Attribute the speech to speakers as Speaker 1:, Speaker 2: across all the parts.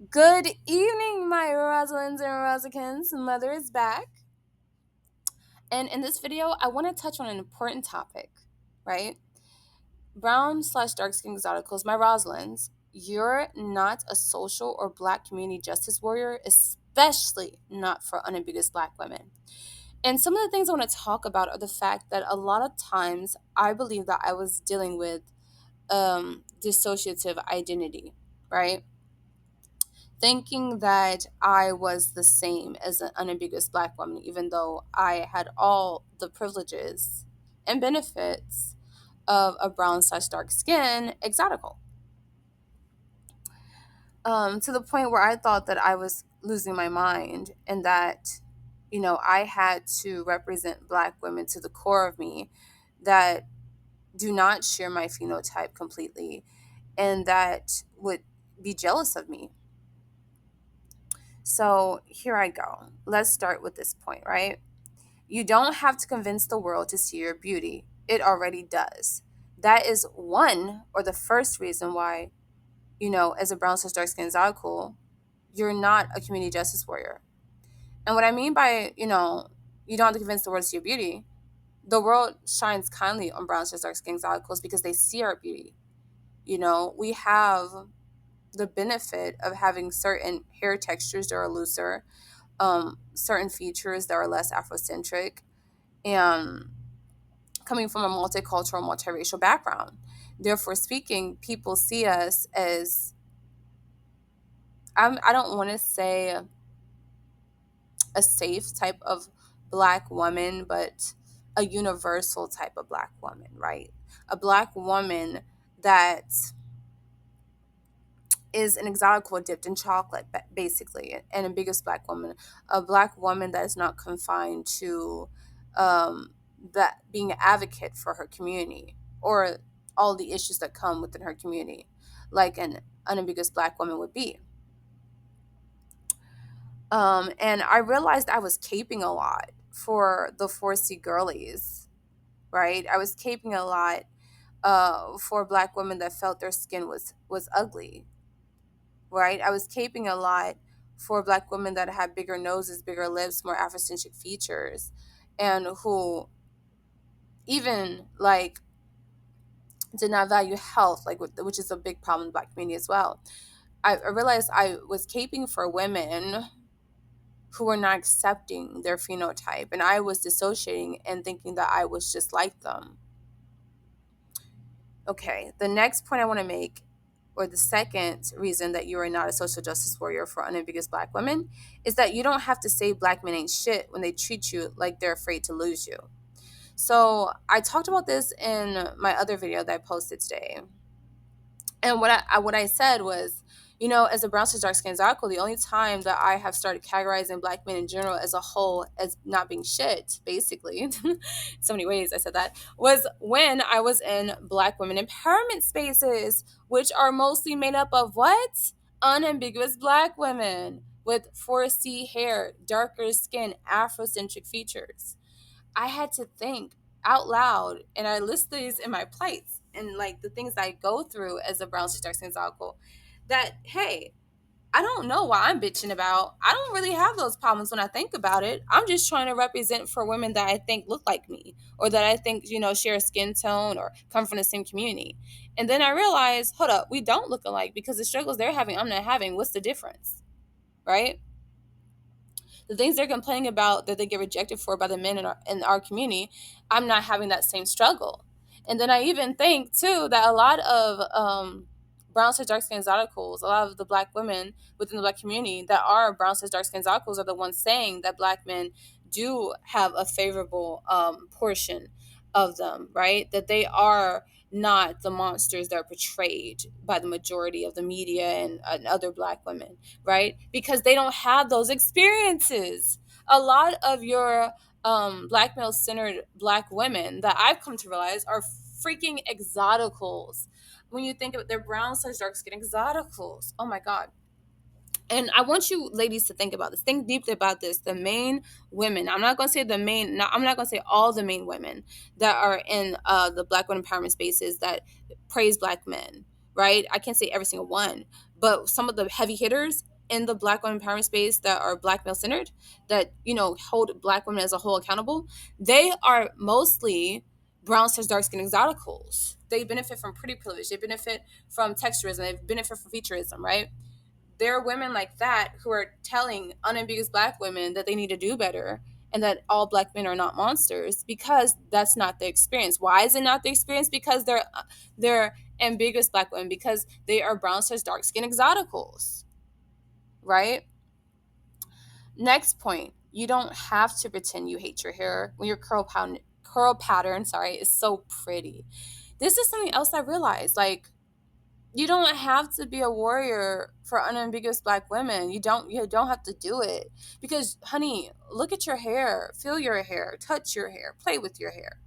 Speaker 1: Good evening, my Rosalinds and Rosikins. Mother is back. And in this video, I want to touch on an important topic, right? Brown slash dark skin exoticals, my Rosalinds, you're not a social or black community justice warrior, especially not for unambiguous black women. And some of the things I want to talk about are the fact that a lot of times I believe that I was dealing with dissociative identity, right? Thinking that I was the same as an unambiguous black woman, even though I had all the privileges and benefits of a brown slash dark skin exotical. To the point where I thought that I was losing my mind and that, I had to represent black women to the core of me that do not share my phenotype completely and that would be jealous of me. So here I go. Let's start with this point, right? You don't have to convince the world to see your beauty, it already does. That is one or the first reason why, as a brown slash dark skin exotical, you're not a community justice warrior. And what I mean by, you don't have to convince the world to see your beauty, the world shines kindly on brown slash dark skin exoticals because they see our beauty. We have the benefit of having certain hair textures that are looser, certain features that are less Afrocentric, and coming from a multicultural, multiracial background. Therefore, speaking, people see us as, I don't want to say a safe type of black woman, but a universal type of black woman, right? A black woman that is an exotical dipped in chocolate, basically, and a biggest black woman, a black woman that is not confined to that being an advocate for her community or all the issues that come within her community, like an unambiguous black woman would be. And I realized I was caping a lot for the 4C girlies, right? I was caping a lot for black women that felt their skin was ugly, right? I was caping a lot for black women that had bigger noses, bigger lips, more Afrocentric features, and who even like did not value health, like which is a big problem in the black community as well. I realized I was caping for women who were not accepting their phenotype, and I was dissociating and thinking that I was just like them. Okay, the next point I want to make, or the second reason that you are not a social justice warrior for unambiguous black women, is that you don't have to say black men ain't shit when they treat you like they're afraid to lose you. So I talked about this in my other video that I posted today. And what I said was, as a brown cis dark skinned Zarko, the only time that I have started categorizing black men in general as a whole as not being shit, basically, so many ways I said that, was when I was in black women empowerment spaces, which are mostly made up of what? Unambiguous black women with 4C hair, darker skin, Afrocentric features. I had to think out loud, and I list these in my plights and like the things I go through as a brown dark skin alcohol. That hey, I don't know why I'm bitching about. I don't really have those problems when I think about it. I'm just trying to represent for women that I think look like me, or that I think share a skin tone or come from the same community. And then I realized, hold up, we don't look alike because the struggles they're having, I'm not having. What's the difference, right? The things they're complaining about that they get rejected for by the men in our community, I'm not having that same struggle. And then I even think too that a lot of brown cis dark skin exoticals, a lot of the black women within the black community that are brown cis dark skin exoticals are the ones saying that black men do have a favorable portion of them, right? That they are not the monsters that are portrayed by the majority of the media and other black women, right? Because they don't have those experiences. A lot of your black male centered black women that I've come to realize are freaking exoticals. When you think of it, they're brown slash dark skin exoticals. Oh my God. And I want you ladies to think about this. Think deeply about this. The main women, I'm not going to say the main, no, I'm not going to say all the main women that are in the black women empowerment spaces that praise black men, right? I can't say every single one, but some of the heavy hitters, in the black women empowerment space that are black male centered, that, hold black women as a whole accountable, they are mostly brown slash dark skin exoticals. They benefit from pretty privilege. They benefit from texturism. They benefit from featureism, right? There are women like that who are telling unambiguous black women that they need to do better and that all black men are not monsters, because that's not the experience. Why is it not the experience? Because they're ambiguous black women, because they are brown slash dark skin exoticals, right? Next point, you don't have to pretend you hate your hair when your curl pattern, sorry, is so pretty. This is something else I realized. Like, you don't have to be a warrior for unambiguous black women. You don't have to do it, because honey, look at your hair, feel your hair, touch your hair, play with your hair,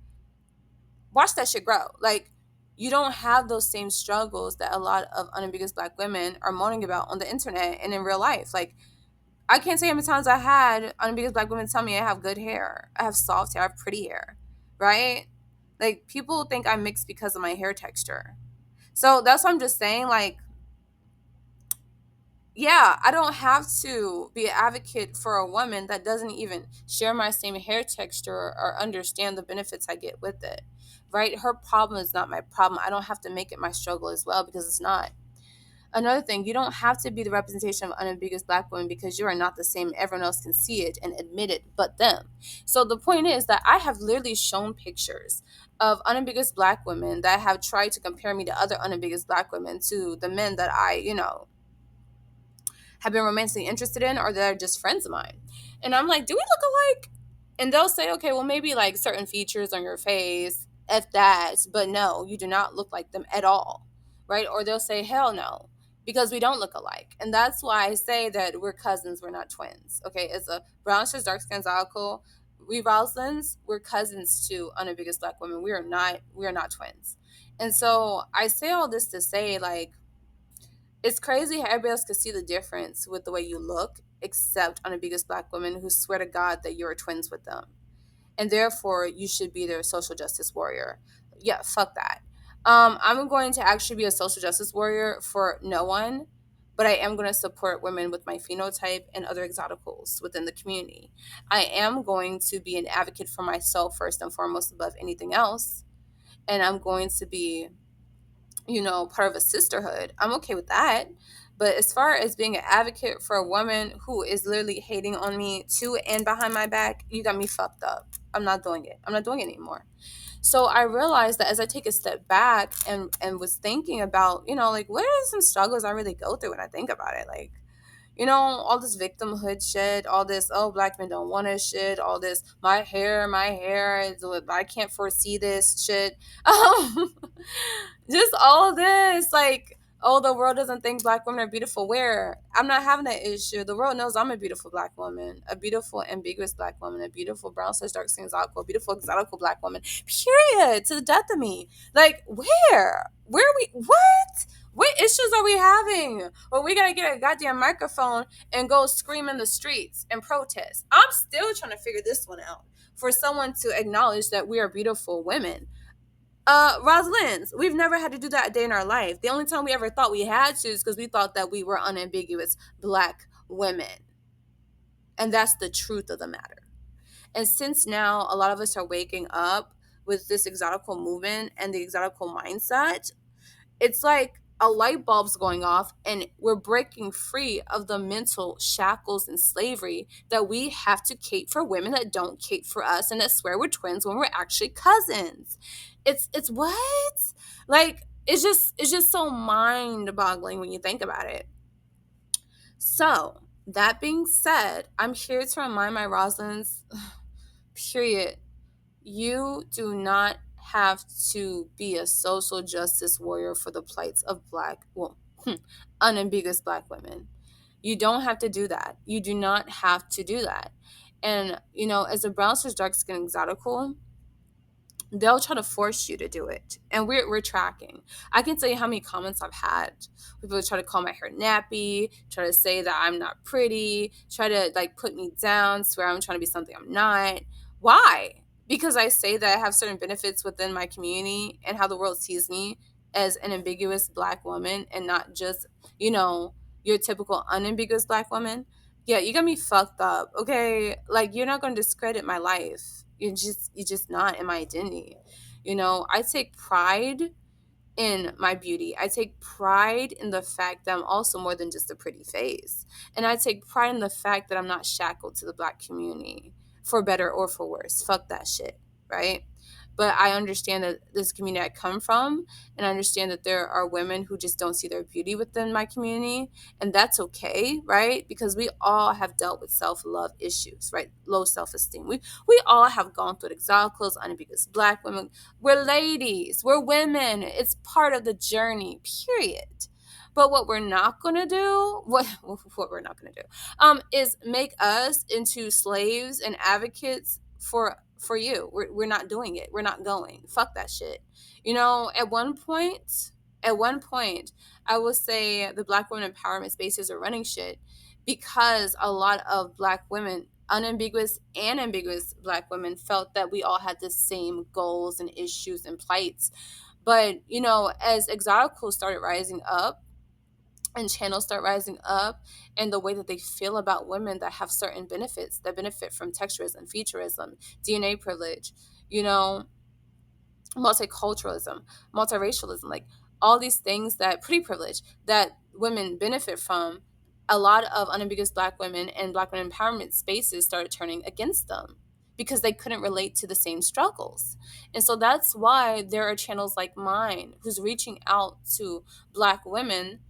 Speaker 1: watch that shit grow. Like, you don't have those same struggles that a lot of unambiguous black women are moaning about on the internet and in real life. Like, I can't say how many times I had unambiguous black women tell me I have good hair, I have soft hair, I have pretty hair, right? Like, people think I'm mixed because of my hair texture. So that's what I'm just saying. Like, yeah, I don't have to be an advocate for a woman that doesn't even share my same hair texture or understand the benefits I get with it, right? Her problem is not my problem. I don't have to make it my struggle as well, because it's not. Another thing, you don't have to be the representation of unambiguous black women because you are not the same. Everyone else can see it and admit it but them. So the point is that I have literally shown pictures of unambiguous black women that have tried to compare me to other unambiguous black women, to the men that I, have been romantically interested in, or that are just friends of mine. And I'm like, do we look alike? And they'll say, okay, well, maybe like certain features on your face, if that, but no, you do not look like them at all, right? Or they'll say, hell no, because we don't look alike. And that's why I say that we're cousins, we're not twins, okay? It's a brownish dark skin Exotical. We Roslins, we're cousins to unambiguous black women. We are not twins. And so I say all this to say, like, it's crazy how everybody else could see the difference with the way you look, except unambiguous black women who swear to God that you're twins with them. And therefore, you should be their social justice warrior. Yeah, fuck that. I'm going to actually be a social justice warrior for no one, but I am going to support women with my phenotype and other exoticals within the community. I am going to be an advocate for myself first and foremost above anything else. And I'm going to be, part of a sisterhood. I'm okay with that. But as far as being an advocate for a woman who is literally hating on me to and behind my back, you got me fucked up. I'm not doing it. I'm not doing it anymore. So I realized that as I take a step back and was thinking about, like, what are some struggles I really go through when I think about it? Like, all this victimhood shit, all this, oh, black men don't want us shit, all this, my hair, I can't foresee this shit. Just all this, like, oh, the world doesn't think black women are beautiful. Where? I'm not having that issue. The world knows I'm a beautiful black woman, a beautiful ambiguous black woman, a beautiful brown slash dark skin exotical, a beautiful exotical black woman, period, to the death of me. Like, where are we, what issues are we having? Well, we gotta get a goddamn microphone and go scream in the streets and protest. I'm still trying to figure this one out, for someone to acknowledge that we are beautiful women. Rosalind's, we've never had to do that a day in our life. The only time we ever thought we had to is because we thought that we were unambiguous black women. And that's the truth of the matter. And since now a lot of us are waking up with this exotical movement and the exotical mindset, it's like a light bulb's going off, and we're breaking free of the mental shackles and slavery that we have to cape for women that don't cape for us and that swear we're twins when we're actually cousins. It's what? Like, it's just so mind-boggling when you think about it. So, that being said, I'm here to remind my Roslins, period, you do not have to be a social justice warrior for the plights of unambiguous black women. You don't have to do that. You do not have to do that. And, as a brown slash dark skin exotical, they'll try to force you to do it. And we're tracking. I can tell you how many comments I've had. People try to call my hair nappy, try to say that I'm not pretty, try to like put me down, swear I'm trying to be something I'm not. Why? Because I say that I have certain benefits within my community and how the world sees me as an ambiguous black woman, and not just, you know, your typical unambiguous black woman, yeah, you got me fucked up, okay? Like, you're not gonna discredit my life. You're just not in my identity. I take pride in my beauty. I take pride in the fact that I'm also more than just a pretty face. And I take pride in the fact that I'm not shackled to the black community, for better or for worse. Fuck that shit, right? But I understand that this community I come from, and I understand that there are women who just don't see their beauty within my community, and that's okay, right? Because we all have dealt with self-love issues, right? Low self-esteem. We all have gone through exoticals, unambiguous black women. We're ladies, we're women. It's part of the journey, period. But what we're not gonna do, what we're not gonna do, is make us into slaves and advocates for you. We're not doing it. We're not going. Fuck that shit. At one point, I will say the Black women empowerment spaces are running shit because a lot of Black women, unambiguous and ambiguous Black women, felt that we all had the same goals and issues and plights. But as Exotical started rising up and channels start rising up, and the way that they feel about women that have certain benefits, that benefit from texturism, featureism, DNA privilege, you know multiculturalism, multiracialism, like all these things, that pretty privilege that women benefit from, a lot of unambiguous Black women and Black women empowerment spaces started turning against them because they couldn't relate to the same struggles. And so that's why there are channels like mine who's reaching out to Black women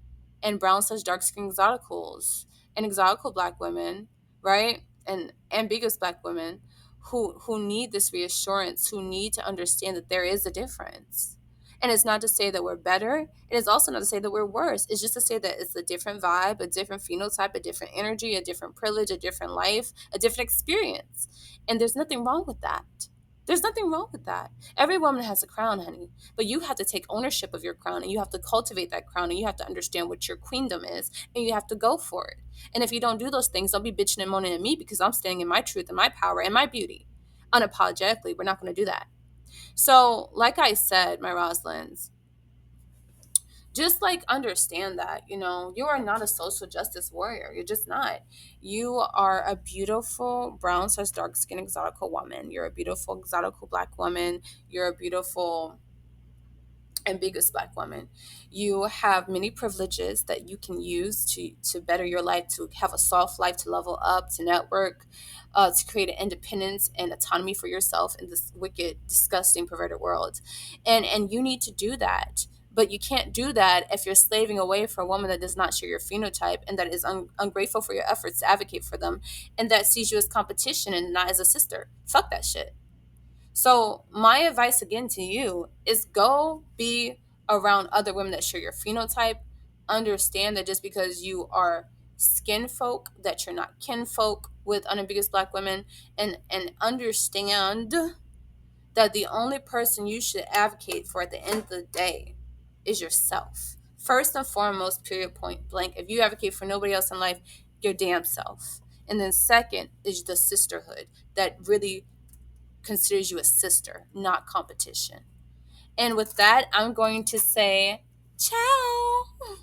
Speaker 1: and brown/dark skin exoticals and exotical Black women, right? And ambiguous Black women who need this reassurance, who need to understand that there is a difference. And it's not to say that we're better. It is also not to say that we're worse. It's just to say that it's a different vibe, a different phenotype, a different energy, a different privilege, a different life, a different experience. And there's nothing wrong with that. There's nothing wrong with that. Every woman has a crown, honey. But you have to take ownership of your crown, and you have to cultivate that crown, and you have to understand what your queendom is, and you have to go for it. And if you don't do those things, don't be bitching and moaning at me, because I'm standing in my truth and my power and my beauty. Unapologetically, we're not going to do that. So, like I said, my Roslins, just like understand that, you are not a social justice warrior. You're just not. You are a beautiful brown/dark skin exotical woman. You're a beautiful exotical Black woman. You're a beautiful ambiguous Black woman. You have many privileges that you can use to better your life, to have a soft life, to level up, to network, to create an independence and autonomy for yourself in this wicked, disgusting, perverted world. And you need to do that. But you can't do that if you're slaving away for a woman that does not share your phenotype, and that is ungrateful for your efforts to advocate for them, and that sees you as competition and not as a sister. Fuck that shit. So my advice again to you is go be around other women that share your phenotype. Understand that just because you are skin folk, that you're not kinfolk with unambiguous Black women, and understand that the only person you should advocate for at the end of the day is yourself. First and foremost, period, point blank. If you advocate for nobody else in life, your damn self. And then second is the sisterhood that really considers you a sister, not competition. And with that, I'm going to say ciao.